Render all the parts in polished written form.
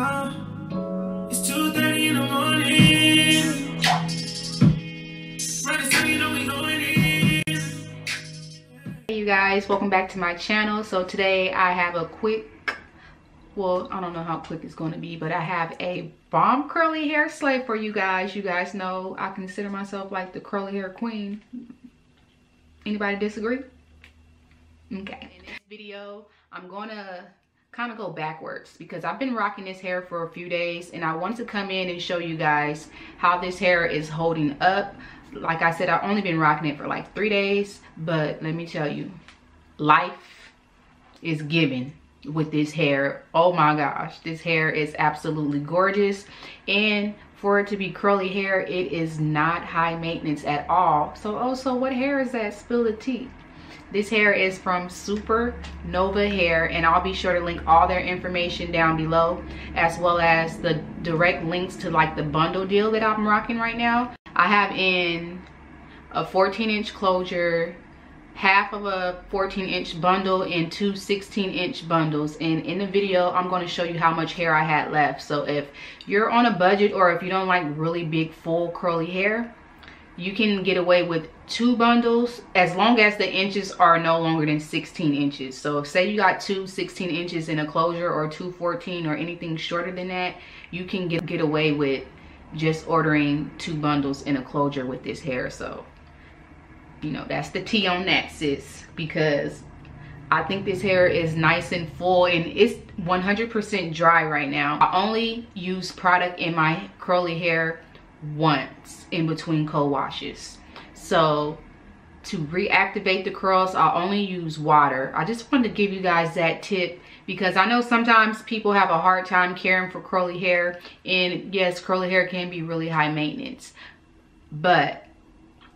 now. It's 2:30 in the morning. Right as you know we going in. Hey you guys, welcome back to my channel. So today I have a quick, well, I don't know how quick it's going to be, but I have a bomb curly hair slay for you guys. You guys know I consider myself like the curly hair queen. Anybody disagree? Okay. In this video, I'm going to kind of go backwards because I've been rocking this hair for a few days and I wanted to come in and show you guys how this hair is holding up. Like I said, I've only been rocking it for like 3 days, but let me tell you, life is given with this hair. Oh my gosh, this hair is absolutely gorgeous, and for it to be curly hair, it is not high maintenance at all. So what hair is that? Spill the tea. This hair is from SuperNova hair, and I'll be sure to link all their information down below, as well as the direct links to like the bundle deal that I'm rocking right now. I have in a 14-inch closure, half of a 14-inch bundle, and 2 16-inch bundles. And in the video, I'm going to show you how much hair I had left. So if you're on a budget, or if you don't like really big full curly hair, you can get away with 2 bundles as long as the inches are no longer than 16 inches. So say you got 2 16 inches in a closure, or 2 14, or anything shorter than that, you can get away with just ordering 2 bundles in a closure with this hair. So you know, that's the tea on that, sis, because I think this hair is nice and full, and it's 100% dry right now. I only use product in my curly hair once in between co-washes. So to reactivate the curls, I only use water. I just wanted to give you guys that tip because I know sometimes people have a hard time caring for curly hair, and yes, curly hair can be really high maintenance, but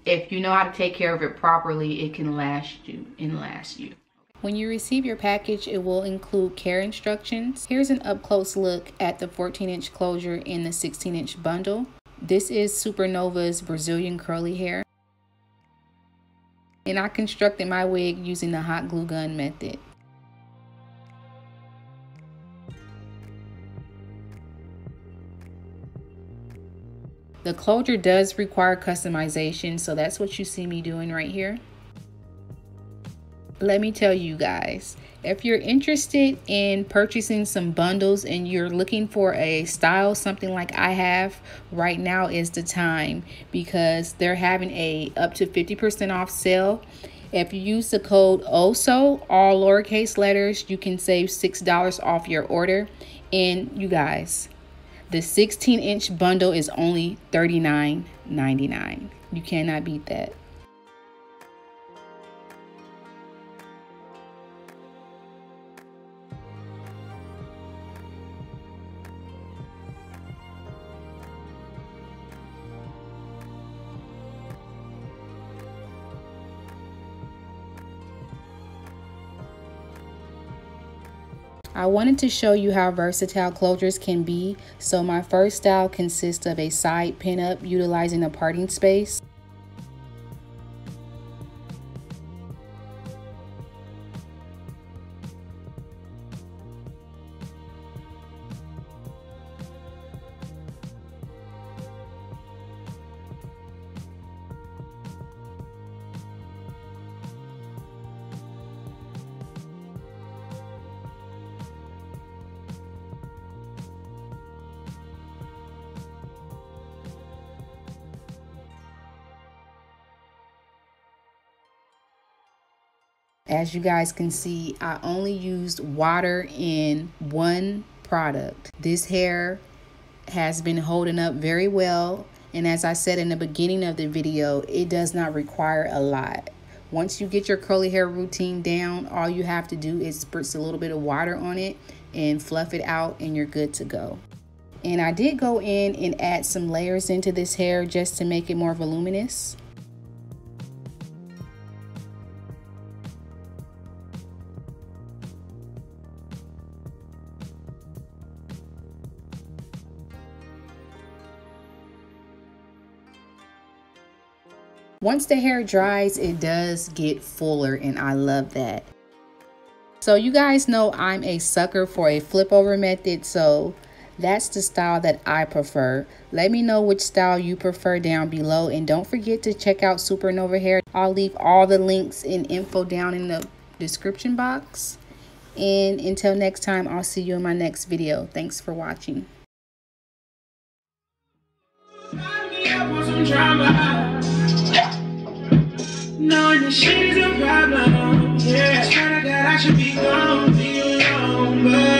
if you know how to take care of it properly, it can last you and last you. When you receive your package, it will include care instructions. Here's an up-close look at the 14-inch closure in the 16-inch bundle. This is SuperNova's Brazilian curly hair, and I constructed my wig using the hot glue gun method. The closure does require customization, so that's what you see me doing right here. Let me tell you guys, if you're interested in purchasing some bundles and you're looking for a style, something like I have, right now is the time, because they're having a up to 50% off sale. If you use the code OhSo, all lowercase letters, you can save $6 off your order. And you guys, the 16-inch bundle is only $39.99. You cannot beat that. I wanted to show you how versatile closures can be, so my first style consists of a side pin-up utilizing a parting space. As you guys can see, I only used water in 1 product. This hair has been holding up very well, and as I said in the beginning of the video, it does not require a lot. Once you get your curly hair routine down, all you have to do is spritz a little bit of water on it and fluff it out, and you're good to go. And I did go in and add some layers into this hair just to make it more voluminous. Once the hair dries, it does get fuller, and I love that. So you guys know I'm a sucker for a flip over method, so That's the style that I prefer. Let me know which style you prefer down below, and don't forget to check out SuperNova hair. I'll leave all the links and info down in the description box. And until next time, I'll see you in my next video. Thanks for watching. Knowing that she's a problem, yeah. Trying to that I should be gone, be alone, but